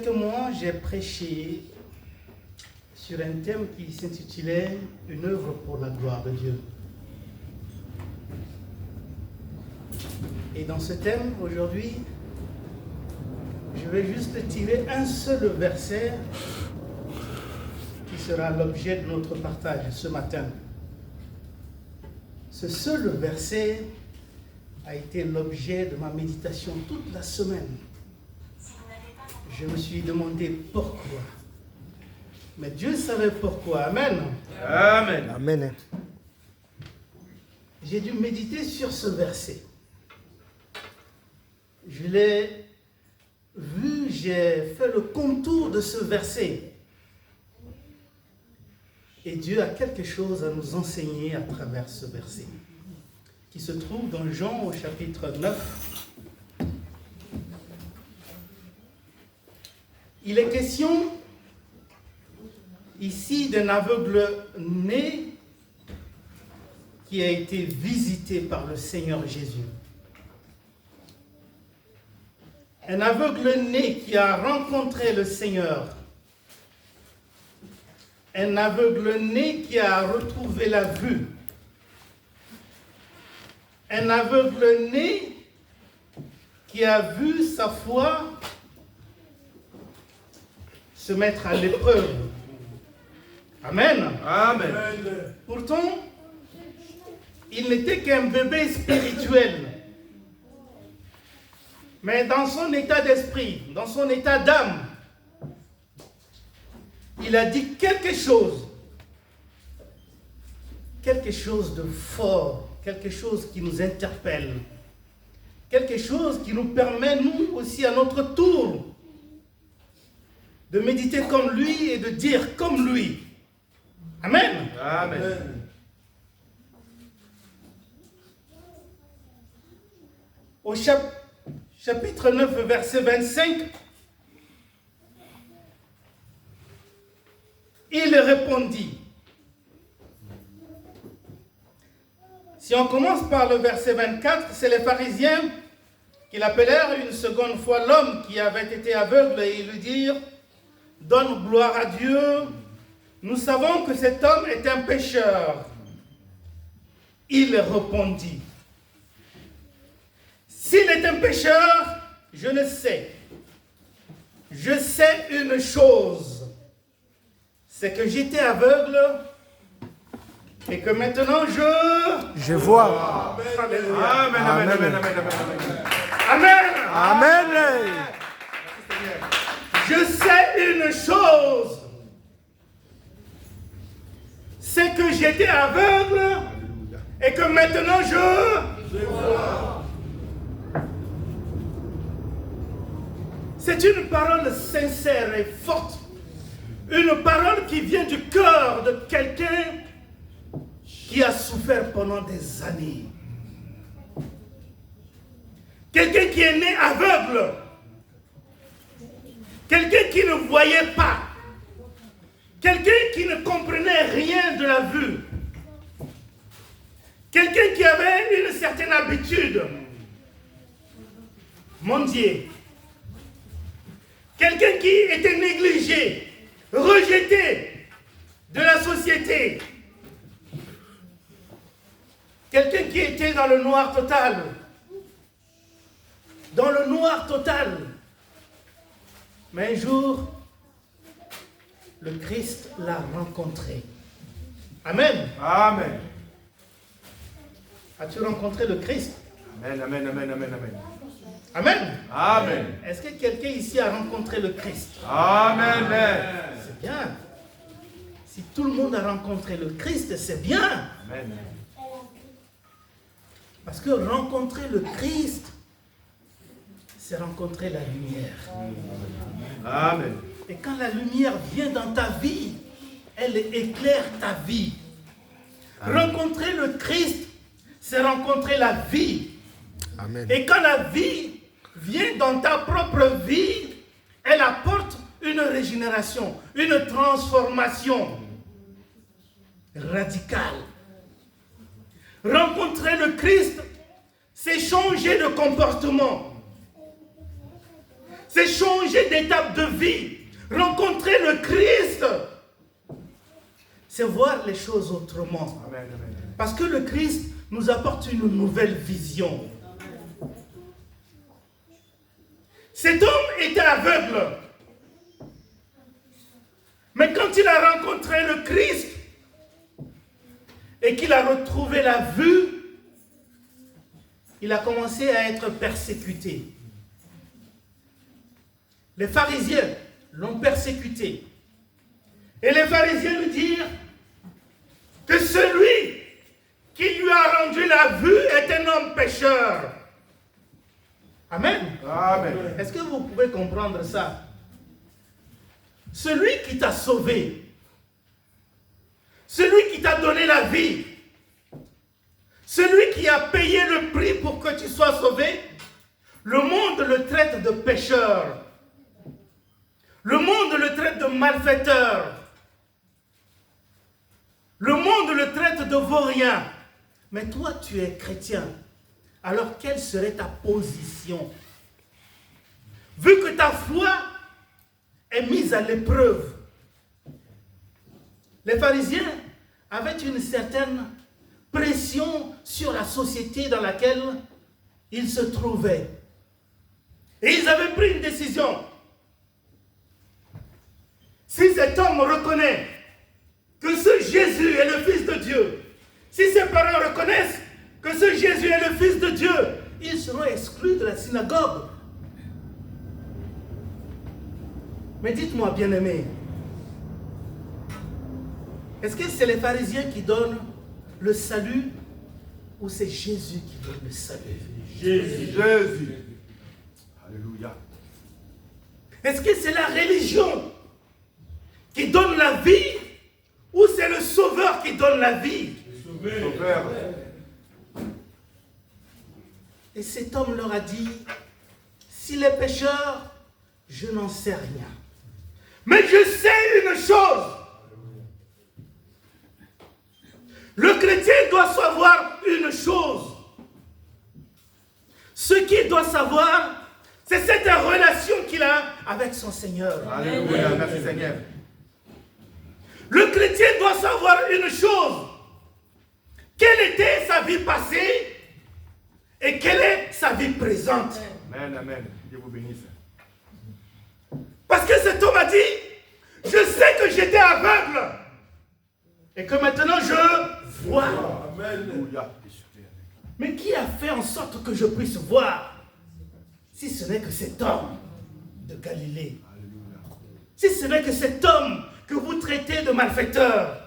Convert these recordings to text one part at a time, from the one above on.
quelques mois, j'ai prêché sur un thème qui s'intitulait « Une œuvre pour la gloire de Dieu ». Et dans ce thème, aujourd'hui, je vais juste tirer un seul verset qui sera l'objet de notre partage ce matin. Ce seul verset a été l'objet de ma méditation toute la semaine. Je me suis demandé pourquoi. Mais Dieu savait pourquoi. Amen. Amen. Amen. J'ai dû méditer sur ce verset. Je l'ai vu, j'ai fait le contour de ce verset. Et Dieu a quelque chose à nous enseigner à travers ce verset, qui se trouve dans Jean au chapitre 9. Il est question ici d'un aveugle né qui a été visité par le Seigneur Jésus. Un aveugle né qui a rencontré le Seigneur. Un aveugle né qui a retrouvé la vue. Un aveugle né qui a vu sa foi se mettre à l'épreuve. Amen. Amen. Pourtant, il n'était qu'un bébé spirituel. Mais dans son état d'esprit, dans son état d'âme, il a dit quelque chose de fort, quelque chose qui nous interpelle, quelque chose qui nous permet, nous aussi, à notre tour, de méditer comme lui et de dire comme lui. Amen. Amen. Au chapitre 9, verset 25, il répondit. Si on commence par le verset 24, c'est les pharisiens qui l'appelèrent une seconde fois l'homme qui avait été aveugle et ils lui dirent « Donne gloire à Dieu, nous savons que cet homme est un pécheur. » Il répondit « S'il est un pécheur, je le sais. Je sais une chose, c'est que j'étais aveugle et que maintenant je vois. Alléluia. Amen. Amen. Amen. Amen. Amen. Amen. Je sais une chose, c'est que j'étais aveugle et que maintenant je vois. C'est une parole sincère et forte. Une parole qui vient du cœur de quelqu'un qui a souffert pendant des années. Quelqu'un qui est né aveugle. Quelqu'un qui ne voyait pas. Quelqu'un qui ne comprenait rien de la vue. Quelqu'un qui avait une certaine habitude mondiale. Quelqu'un qui était négligé, rejeté de la société. Quelqu'un qui était dans le noir total. Dans le noir total. Mais un jour, le Christ l'a rencontré. Amen. Amen. As-tu rencontré le Christ? Amen. Amen. Amen. Amen. Amen. Amen. Amen. Est-ce que quelqu'un ici a rencontré le Christ? Amen. C'est bien. Si tout le monde a rencontré le Christ, c'est bien. Amen. Parce que rencontrer le Christ, c'est rencontrer la lumière. Amen. Et quand la lumière vient dans ta vie, elle éclaire ta vie. Amen. Rencontrer le Christ, c'est rencontrer la vie. Amen. Et quand la vie vient dans ta propre vie, elle apporte une régénération, une transformation radicale. Rencontrer le Christ, c'est changer de comportement. c'est changer d'étape de vie. Rencontrer le Christ, c'est voir les choses autrement. Amen, amen. Parce que le Christ nous apporte une nouvelle vision. Cet homme était aveugle. Mais quand il a rencontré le Christ et qu'il a retrouvé la vue, il a commencé à être persécuté. Les pharisiens l'ont persécuté. Et les pharisiens lui dirent que celui qui lui a rendu la vue est un homme pécheur. Amen. Amen. Est-ce que vous pouvez comprendre ça? Celui qui t'a sauvé, celui qui t'a donné la vie, celui qui a payé le prix pour que tu sois sauvé, le monde le traite de pécheur. Le monde le traite de malfaiteur. Le monde le traite de vaurien. Mais toi, tu es chrétien. Alors, quelle serait ta position? Vu que ta foi est mise à l'épreuve. Les pharisiens avaient une certaine pression sur la société dans laquelle ils se trouvaient. Et ils avaient pris une décision. Si cet homme reconnaît que ce Jésus est le Fils de Dieu, si ses parents reconnaissent que ce Jésus est le Fils de Dieu, ils seront exclus de la synagogue. Mais dites-moi, bien-aimés, est-ce que c'est les pharisiens qui donnent le salut ou c'est Jésus qui donne le salut? Jésus. Jésus. Alléluia. Est-ce que c'est la religion qui donne la vie ou c'est le Sauveur qui donne la vie? Sauveur. Et cet homme leur a dit, s'il est pécheur, je n'en sais rien. Mais je sais une chose. Le chrétien doit savoir une chose. Ce qu'il doit savoir, c'est cette relation qu'il a avec son Seigneur. Alléluia. Merci Seigneur. Le chrétien doit savoir une chose. Quelle était sa vie passée et quelle est sa vie présente. Amen, amen. Dieu vous bénisse. Parce que cet homme a dit, je sais que j'étais aveugle et que maintenant je vois. Alléluia. Mais qui a fait en sorte que je puisse voir si ce n'est que cet homme de Galilée? Alléluia. Si ce n'est que cet homme que vous traitez de malfaiteur,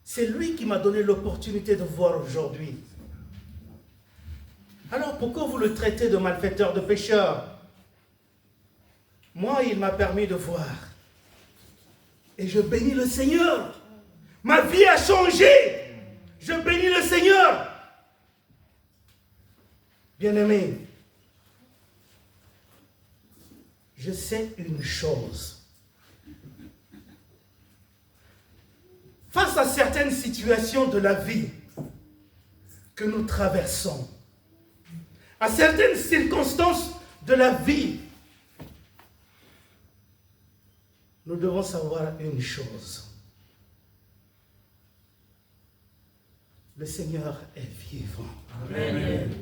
c'est lui qui m'a donné l'opportunité de voir aujourd'hui. Alors pourquoi vous le traitez de malfaiteur, de pécheur? Moi, il m'a permis de voir. Et je bénis le Seigneur. Ma vie a changé. Je bénis le Seigneur. Bien-aimé, je sais une chose. Face à certaines situations de la vie que nous traversons, à certaines circonstances de la vie, nous devons savoir une chose. Le Seigneur est vivant. Amen.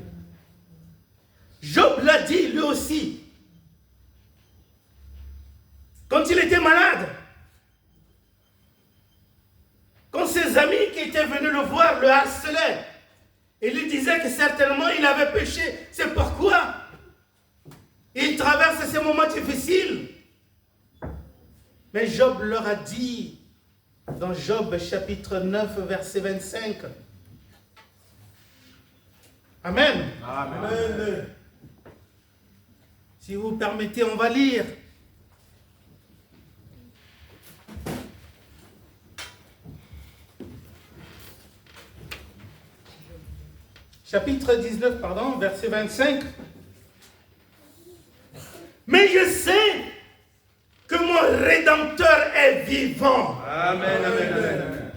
Job l'a dit lui aussi. Quand il était malade, quand ses amis qui étaient venus le voir le harcelaient, et lui disaient que certainement il avait péché, c'est pourquoi il traverse ces moments difficiles. Mais Job leur a dit, dans Job chapitre 9, verset 25, Amen. Amen. Si vous permettez, on va lire. Chapitre 19, pardon, verset 25. Mais je sais que mon Rédempteur est vivant. Amen, amen, amen.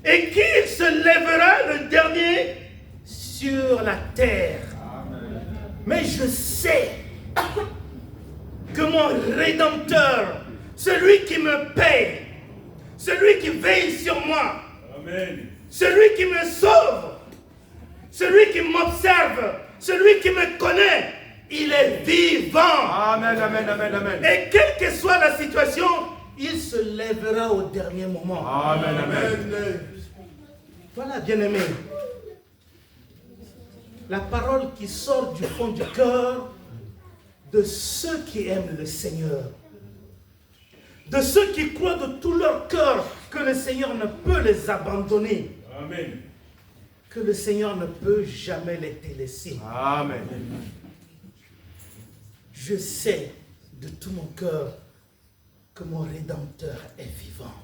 Et qu'il se lèvera le dernier sur la terre. Amen. Mais je sais que mon Rédempteur, celui qui me paye, celui qui veille sur moi, Amen. celui qui me sauve, celui qui m'observe, celui qui me connaît, il est vivant. Amen, amen, amen, amen. Et quelle que soit la situation, il se lèvera au dernier moment. Amen, amen. Voilà, bien-aimé. La parole qui sort du fond du cœur de ceux qui aiment le Seigneur. De ceux qui croient de tout leur cœur que le Seigneur ne peut les abandonner. Amen. Que le Seigneur ne peut jamais les délaisser. Amen. Je sais de tout mon cœur que mon Rédempteur est vivant.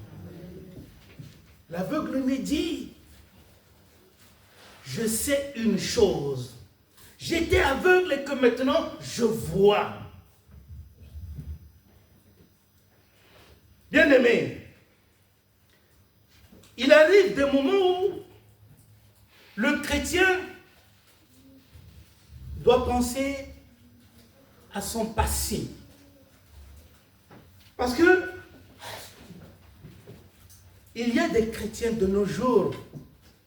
L'aveugle me dit, je sais une chose. J'étais aveugle et que maintenant je vois. Bien-aimé, il arrive des moments où le chrétien doit penser à son passé. Parce que il y a des chrétiens de nos jours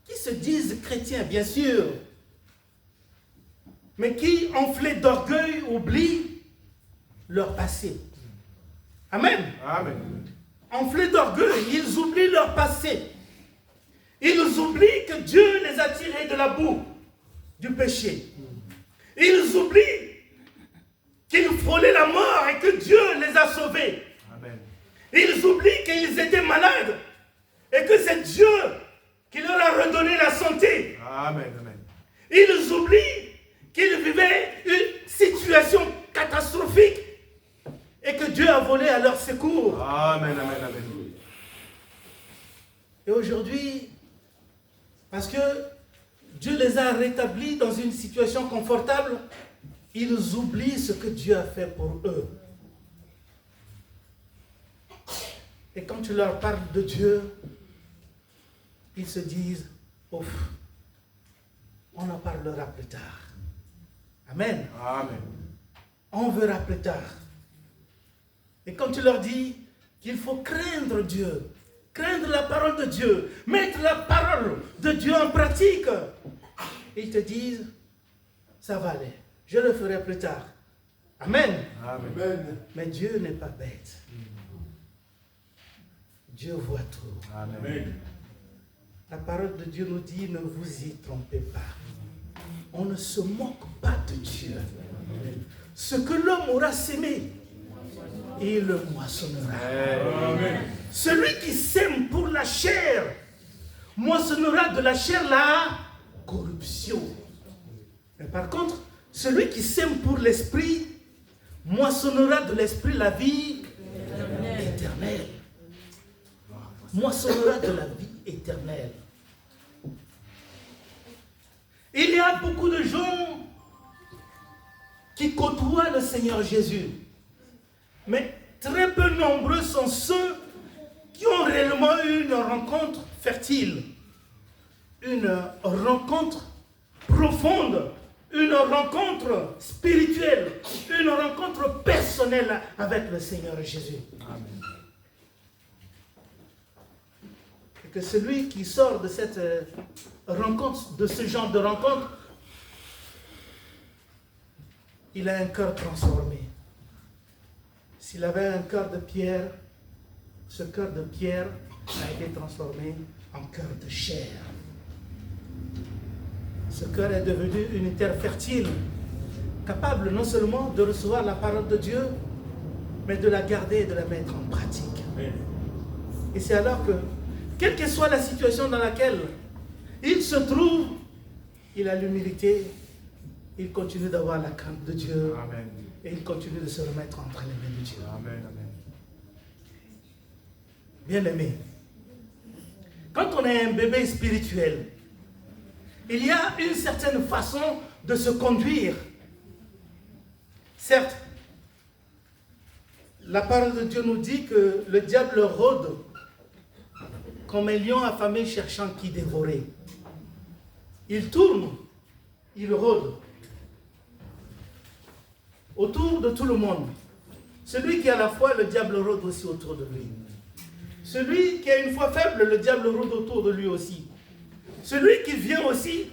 qui se disent chrétiens, bien sûr, mais qui, enflés d'orgueil, oublient leur passé. Amen. Amen. Enflés d'orgueil, ils oublient leur passé. Ils oublient que Dieu les a tirés de la boue, du péché. Ils oublient qu'ils frôlaient la mort et que Dieu les a sauvés. Amen. Ils oublient qu'ils étaient malades et que c'est Dieu qui leur a redonné la santé. Amen, amen. Ils oublient qu'ils vivaient une situation catastrophique et que Dieu a volé à leur secours. Amen, amen, amen. Et aujourd'hui, parce que Dieu les a rétablis dans une situation confortable, ils oublient ce que Dieu a fait pour eux. Et quand tu leur parles de Dieu, ils se disent, ouf, on en parlera plus tard. Amen. Amen. On verra plus tard. Et quand tu leur dis qu'il faut craindre Dieu, craindre la parole de Dieu, mettre la parole de Dieu en pratique, ils te disent, ça va aller, je le ferai plus tard. Amen. Amen. Mais Dieu n'est pas bête. Dieu voit tout. Amen. La parole de Dieu nous dit, ne vous y trompez pas. On ne se moque pas de Dieu. Ce que l'homme aura sémé, il le moissonnera. Amen. Celui qui sème pour la chair, moissonnera de la chair la corruption. Mais par contre, celui qui sème pour l'esprit, moissonnera de l'esprit la vie éternelle. Moissonnera de la vie éternelle. Il y a beaucoup de gens qui côtoient le Seigneur Jésus. Mais très peu nombreux sont ceux qui ont réellement eu une rencontre fertile, une rencontre profonde, une rencontre spirituelle, une rencontre personnelle avec le Seigneur Jésus. Amen. Et que celui qui sort de cette rencontre, de ce genre de rencontre, il a un cœur transformé. S'il avait un cœur de pierre, ce cœur de pierre a été transformé en cœur de chair. Ce cœur est devenu une terre fertile, capable non seulement de recevoir la parole de Dieu, mais de la garder et de la mettre en pratique. Et c'est alors que, quelle que soit la situation dans laquelle il se trouve, il a l'humilité, il continue d'avoir la crainte de Dieu. Amen. Et il continue de se remettre entre les mains de Dieu. Amen, amen. Bien-aimé, quand on est un bébé spirituel, il y a une certaine façon de se conduire. Certes, la parole de Dieu nous dit que le diable rôde comme un lion affamé cherchant qui dévorer. Il tourne, il rôde autour de tout le monde. Celui qui a la foi, le diable rôde aussi autour de lui. Celui qui a une foi faible, le diable rôde autour de lui aussi. Celui qui vient aussi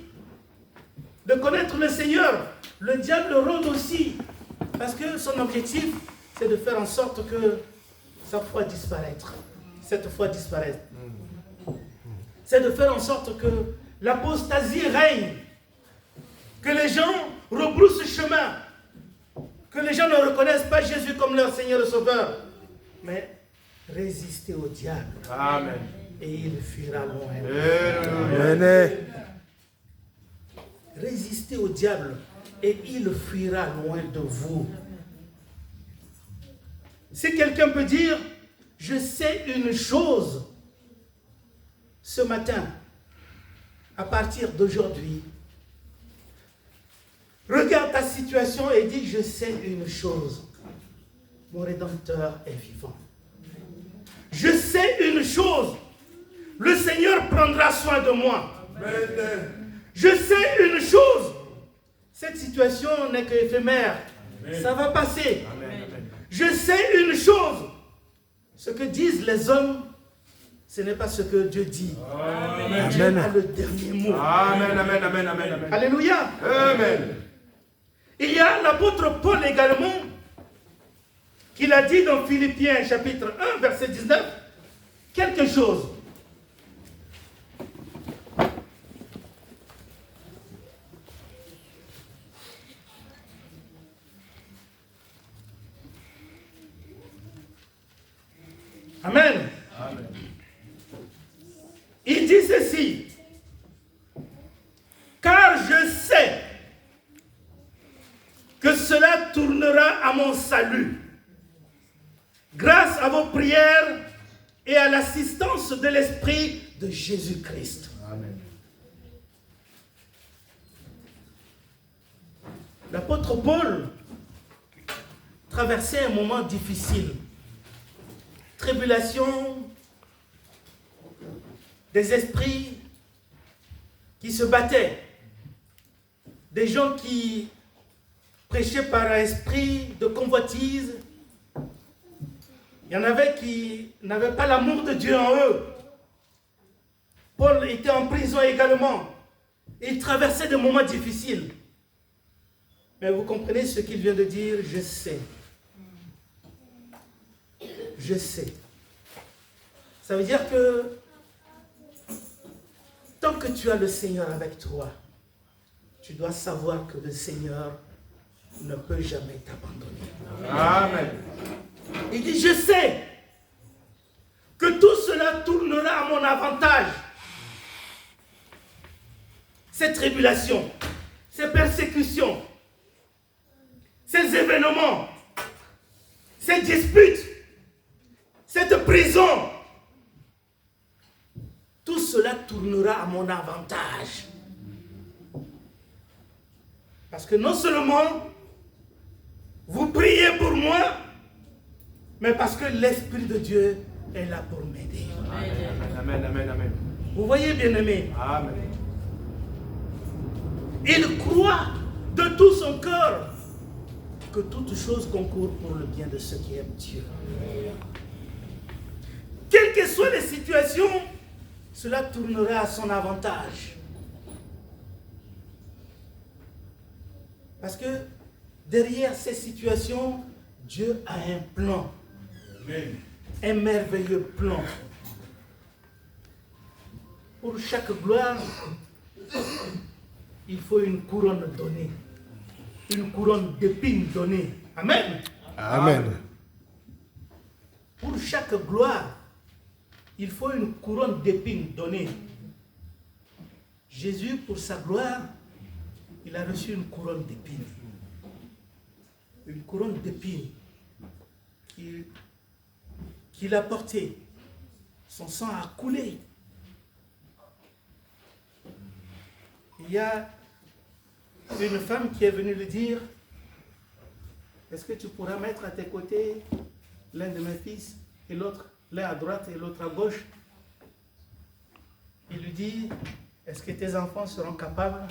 de connaître le Seigneur, le diable rôde aussi. Parce que son objectif, c'est de faire en sorte que sa foi disparaisse. Cette foi disparaisse. C'est de faire en sorte que l'apostasie règne. Que les gens rebroussent chemin. Que les gens ne reconnaissent pas Jésus comme leur Seigneur et Sauveur. Mais résister au diable. Amen. Et il fuira loin. Amen. Résistez au diable et il fuira loin de vous. Si quelqu'un peut dire, je sais une chose, ce matin, à partir d'aujourd'hui, regarde ta situation et dis, je sais une chose, mon Rédempteur est vivant. Je sais une chose, le Seigneur prendra soin de moi. Je sais une chose, cette situation n'est qu'éphémère, ça va passer. Je sais une chose, ce que disent les hommes, ce n'est pas ce que Dieu dit. Dieu a le dernier mot. Amen, amen, amen, amen, amen. Alléluia. Amen. Il y a l'apôtre Paul également, qui l'a dit dans Philippiens chapitre 1, verset 19, quelque chose. Amen. Amen. Il dit ceci, car je sais que cela tournera à mon salut, grâce à vos prières et à l'assistance de l'Esprit de Jésus-Christ. Amen. L'apôtre Paul traversait un moment difficile. Tribulation, des esprits qui se battaient, des gens qui prêchaient par un esprit de convoitise. Il y en avait qui n'avaient pas l'amour de Dieu en eux. Paul était en prison également. Il traversait des moments difficiles. Mais vous comprenez ce qu'il vient de dire, je sais. Je sais. Ça veut dire que tant que tu as le Seigneur avec toi, tu dois savoir que le Seigneur ne peut jamais t'abandonner. Amen. Il dit, je sais que tout cela tournera à mon avantage. Ces tribulations, ces persécutions, ces événements, ces disputes, cette prison, tout cela tournera à mon avantage. Parce que non seulement vous priez pour moi, mais parce que l'Esprit de Dieu est là pour m'aider. Amen, amen, amen, amen. Vous voyez, bien-aimés, Amen. il croit de tout son cœur que toute chose concourt pour le bien de ceux qui aiment Dieu. Quelles que soient les situations, cela tournera à son avantage. Parce que derrière ces situations, Dieu a un plan. Amen. Un merveilleux plan. Pour chaque gloire, il faut une couronne donnée. Une couronne d'épines donnée. Amen. Amen. Pour chaque gloire, il faut une couronne d'épines donnée. Jésus, pour sa gloire, il a reçu une couronne d'épines. Une couronne d'épines qu'il a portée. Son sang a coulé. Il y a une femme qui est venue lui dire, est-ce que tu pourras mettre à tes côtés l'un de mes fils et l'autre, l'un à droite et l'autre à gauche? Il lui dit, est-ce que tes enfants seront capables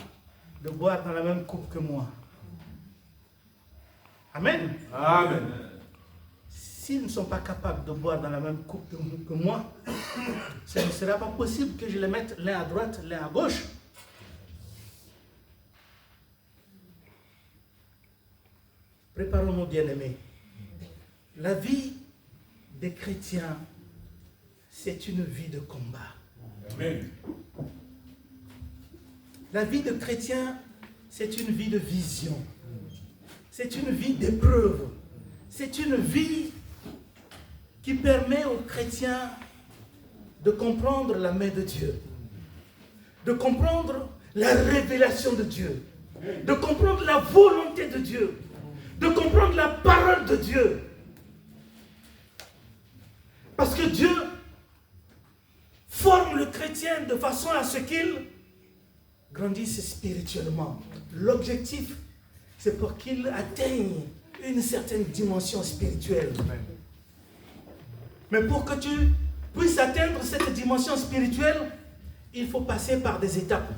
de boire dans la même coupe que moi? Amen. Amen. s'ils ne sont pas capables de boire dans la même coupe que moi, ça ne sera pas possible que je les mette l'un à droite, l'un à gauche. Préparons-nous, bien-aimés. La vie des chrétiens, c'est une vie de combat. Amen. La vie de chrétien, c'est une vie de vision. C'est une vie d'épreuve. C'est une vie qui permet aux chrétiens de comprendre la main de Dieu, de comprendre la révélation de Dieu, de comprendre la volonté de Dieu, de comprendre la parole de Dieu. Parce que Dieu forme le chrétien de façon à ce qu'il grandisse spirituellement. L'objectif, c'est pour qu'il atteigne une certaine dimension spirituelle. Mais pour que tu puisses atteindre cette dimension spirituelle, il faut passer par des étapes.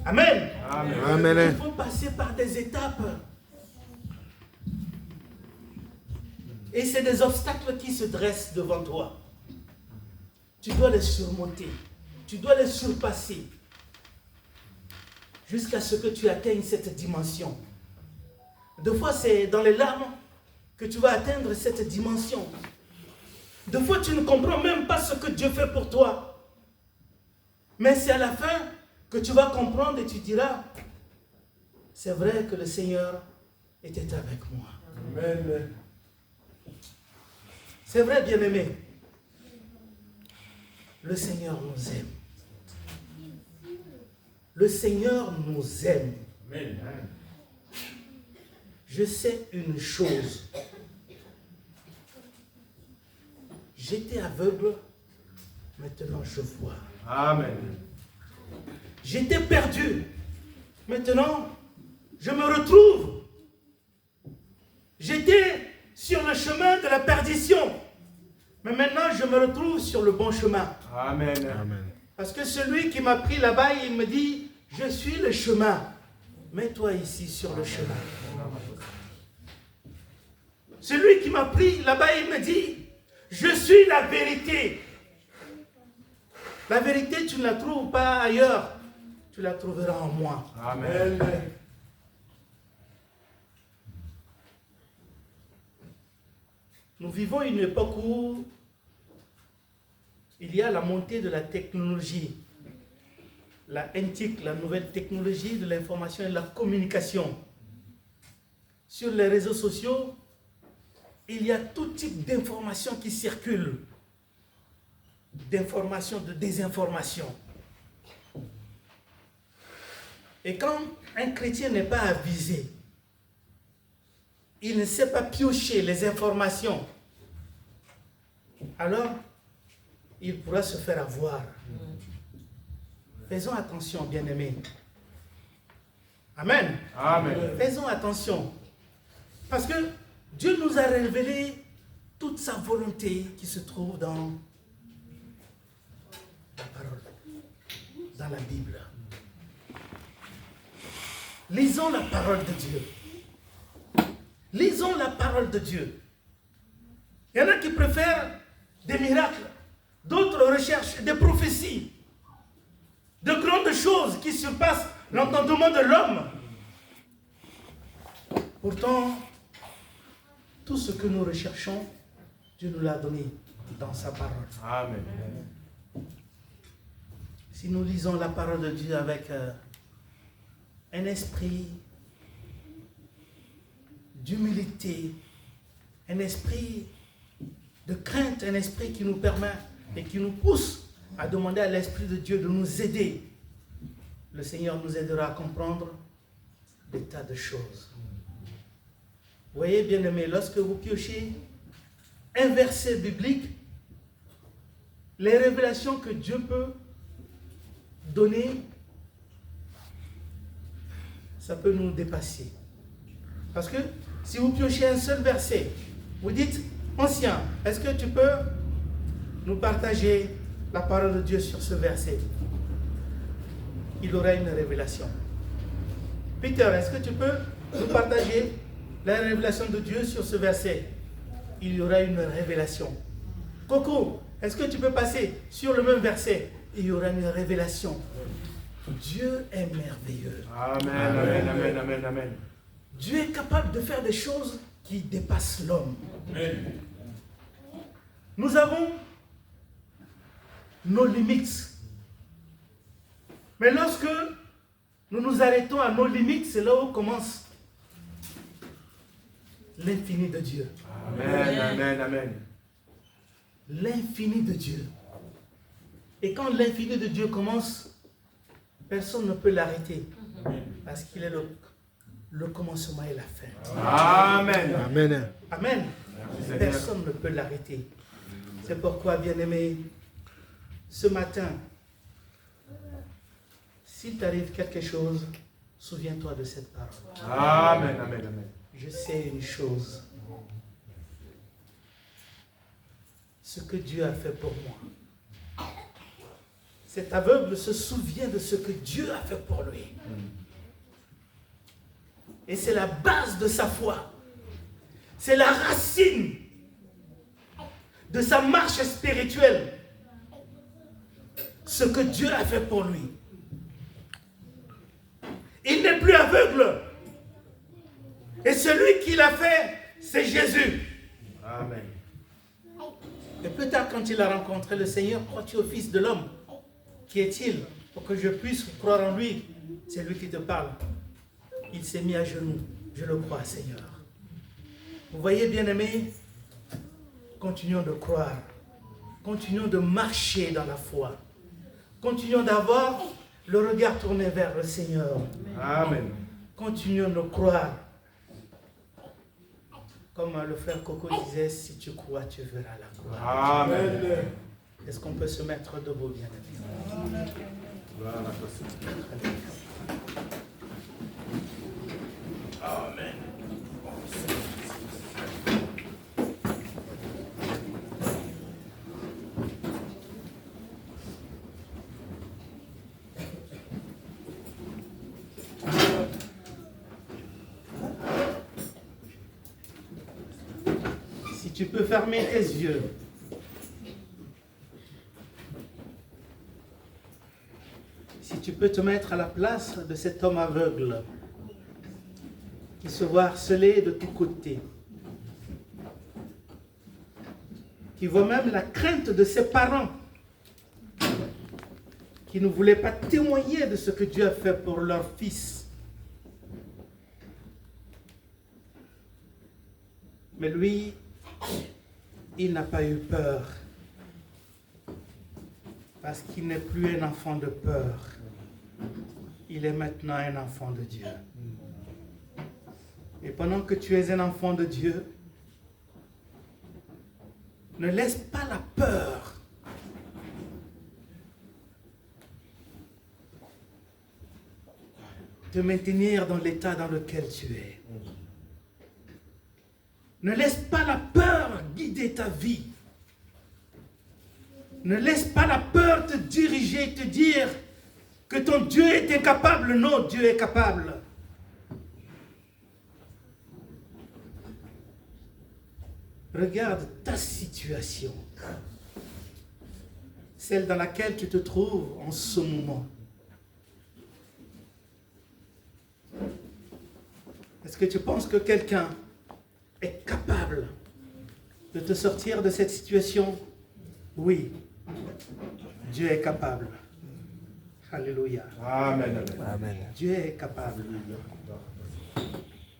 Amen. Amen. Il faut passer par des étapes. Et c'est des obstacles qui se dressent devant toi. Tu dois les surmonter. Tu dois les surpasser. Jusqu'à ce que tu atteignes cette dimension. Des fois, c'est dans les larmes que tu vas atteindre cette dimension. Des fois, tu ne comprends même pas ce que Dieu fait pour toi. Mais c'est à la fin que tu vas comprendre et tu diras, c'est vrai que le Seigneur était avec moi. Amen. C'est vrai, bien-aimé. Le Seigneur nous aime. Le Seigneur nous aime. Amen. Je sais une chose. J'étais aveugle, maintenant je vois. Amen. J'étais perdu, maintenant je me retrouve. J'étais sur le chemin de la perdition, mais maintenant je me retrouve sur le bon chemin. Amen. Amen. Parce que celui qui m'a pris là-bas, il me dit, je suis le chemin. Mets-toi ici sur le chemin. Celui qui m'a pris là-bas, il me dit, je suis la vérité. La vérité, tu ne la trouves pas ailleurs. Tu la trouveras en moi. Amen. Nous vivons une époque où il y a la montée de la technologie. La NTIC, la nouvelle technologie de l'information et de la communication. Sur les réseaux sociaux, il y a tout type d'informations qui circulent. D'informations, de désinformation. Et quand un chrétien n'est pas avisé, il ne sait pas piocher les informations, alors il pourra se faire avoir. Faisons attention, bien-aimés. Amen. Amen. Faisons attention. Parce que Dieu nous a révélé toute sa volonté qui se trouve dans la parole, dans la Bible. Lisons la parole de Dieu. Lisons la parole de Dieu. Il y en a qui préfèrent des miracles, d'autres recherchent des prophéties, de grandes choses qui surpassent l'entendement de l'homme. Pourtant, tout ce que nous recherchons, Dieu nous l'a donné dans sa parole. Amen. Si nous lisons la parole de Dieu avec un esprit d'humilité, un esprit de crainte, un esprit qui nous permet et qui nous pousse à demander à l'Esprit de Dieu de nous aider, le Seigneur nous aidera à comprendre des tas de choses. Vous voyez, bien-aimés, lorsque vous piochez un verset biblique, les révélations que Dieu peut donner, ça peut nous dépasser. Parce que si vous piochez un seul verset, vous dites, ancien, est-ce que tu peux nous partager la parole de Dieu sur ce verset? Il aura une révélation. Peter, est-ce que tu peux nous partager la révélation de Dieu sur ce verset? il y aura une révélation. Coco, est-ce que tu peux passer sur le même verset? Il y aura une révélation. Dieu est merveilleux. Amen, amen, amen, amen, amen. Dieu est capable de faire des choses qui dépassent l'homme. Nous avons nos limites. Mais lorsque nous nous arrêtons à nos limites, c'est là où commence l'infini de Dieu. Amen, amen, amen. L'infini de Dieu. Et quand l'infini de Dieu commence, personne ne peut l'arrêter. Parce qu'il est le commencement et la fin. Amen. Amen. Amen. Personne ne peut l'arrêter. C'est pourquoi, bien-aimé, ce matin, s'il t'arrive quelque chose, souviens-toi de cette parole. Amen, amen, amen. Je sais une chose. Ce que Dieu a fait pour moi. Cet aveugle se souvient de ce que Dieu a fait pour lui. Et c'est la base de sa foi. C'est la racine de sa marche spirituelle. Ce que Dieu a fait pour lui. Il n'est plus aveugle. Et celui qui l'a fait, c'est Jésus. Amen. Et plus tard, quand il a rencontré le Seigneur, crois-tu au Fils de l'homme? Qui est-il? Pour que je puisse croire en lui. C'est lui qui te parle. Il s'est mis à genoux. Je le crois, Seigneur. Vous voyez, bien-aimés, continuons de croire. Continuons de marcher dans la foi. Continuons d'avoir le regard tourné vers le Seigneur. Amen. Continuons de croire. Comme le frère Coco disait, si tu crois, tu verras la gloire. Amen. Est-ce qu'on peut se mettre debout, bien-aimés? Gloire à toi, Seigneur. Amen. Si tu peux fermer tes yeux. Si tu peux te mettre à la place de cet homme aveugle qui se voit harcelé de tous côtés, qui voit même la crainte de ses parents qui ne voulaient pas témoigner de ce que Dieu a fait pour leur fils. Mais lui, il n'a pas eu peur parce qu'il n'est plus un enfant de peur. Il est maintenant un enfant de Dieu. Et pendant que tu es un enfant de Dieu, ne laisse pas la peur te maintenir dans l'état dans lequel tu es. Ne laisse pas la peur guider ta vie. Ne laisse pas la peur te diriger et te dire que ton Dieu est incapable. Non, Dieu est capable. Regarde ta situation, celle dans laquelle tu te trouves en ce moment. Est-ce que tu penses que quelqu'un est capable de te sortir de cette situation? Oui, Dieu est capable. Alléluia. Amen. Amen. Dieu est capable.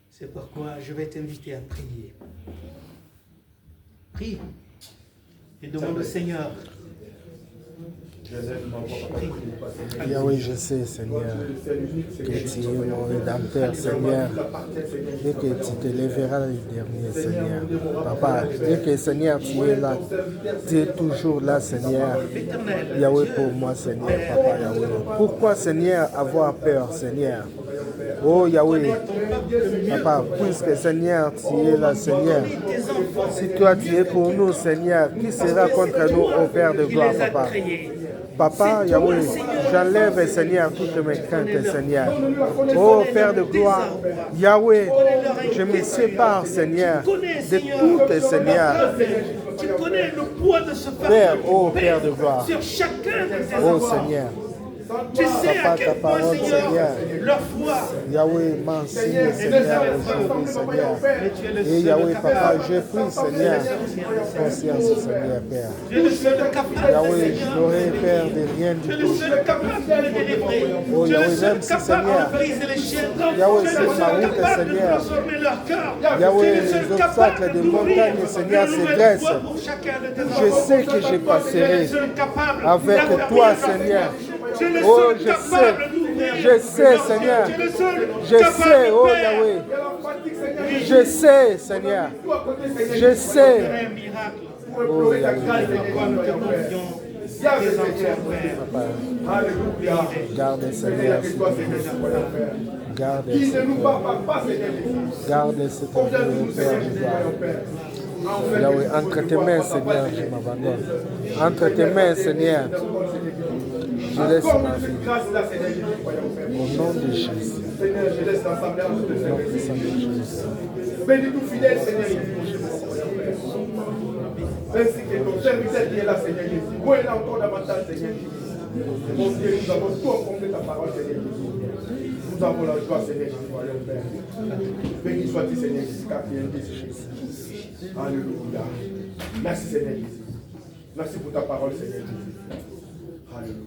C'est pourquoi je vais t'inviter à prier. Prie et demande au Seigneur. Yahweh, je sais, Seigneur, que tu es mon rédempteur, Seigneur, et que tu te lèveras le dernier, Seigneur. Papa, et que, Seigneur, tu es là, tu es toujours là, Seigneur. Yahweh, pour moi, Seigneur, Papa, Yahweh. Pourquoi, Seigneur, avoir peur, Seigneur? Oh, Yahweh, Papa, puisque, Seigneur, tu es là, Seigneur. Si toi, tu es pour nous, Seigneur, qui sera contre nous, ô Père de gloire, Papa? Papa, Yahweh, J'enlève, Seigneur, toutes mes craintes, Seigneur. Oh Père de gloire, Yahweh, je me sépare, Seigneur, de tout, Seigneur. Tu connais le poids de ce fardeau. Père, oh Père de gloire, Sur chacun de tes oh enfants. Seigneur. Tu sais à Papa, quel ta point, parole, Seigneur, Seigneur. leur foi. Yahweh, m'enseigne, Seigneur, aujourd'hui, Seigneur. Et Yahweh, Papa, je prie, Seigneur, conscience, Seigneur, Père. Tu es le seul capable, Yahweh, je Seigneur. n'aurais Père de rien Tu es du le tout. seul capable de les délivrer. Oh, Tu es le Yahweh, seul même si, capable Seigneur, de briser les chaînes. Yahweh, Tu es c'est le ma seul route, capable de Seigneur. transformer leur cœur. Yahweh, Tu es le les seul obstacles capable des d'ouvrir montagnes, Seigneur, une se nouvelle dressent. voie pour chacun de tes Je enfants. sais que je Tu es passerai le seul capable avec d'affermir toi, leur Seigneur. foi. Tu es le Oh, seul je capable sais. d'ouvrir Je sais, leur Seigneur. cœur. Tu es le seul Je capable sais, de oh faire Yahweh. Je sais, Seigneur. Je sais. un miracle. Oh Yahweh. Pourquoi nous te confions tes enfants, Père. Papa, garde, Seigneur, s'il te plaît. Garde, s'il te plaît. Garde, s'il te plaît, Père de gloire. Yahweh, entre tes mains, Seigneur, je m'abandonne. Entre tes mains, Seigneur, je laisse ma vie. Au nom de Jésus. Seigneur, je laisse l'assemblée en te Au nom puissant de Jésus. Bénis-nous fidèles, Seigneur Jésus. Ainsi que ton serviteur qui est là, Seigneur Jésus. Moi, il a encore davantage, Seigneur Jésus. Mon Dieu, nous avons tout entendu ta parole, Seigneur Jésus. Nous avons la joie, Seigneur Jésus, à leur Père. Béni sois-tu, Seigneur Jésus, car tu es un Jésus. Alléluia. Merci, Seigneur Jésus. Merci pour ta parole, Seigneur Jésus. Alléluia.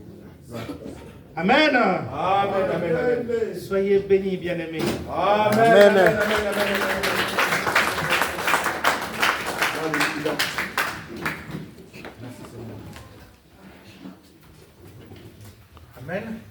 Amen. Amen, amen, amen. Soyez bénis, bien-aimés. Amen. Amen. Amen, amen, amen. Alléluia. Amen.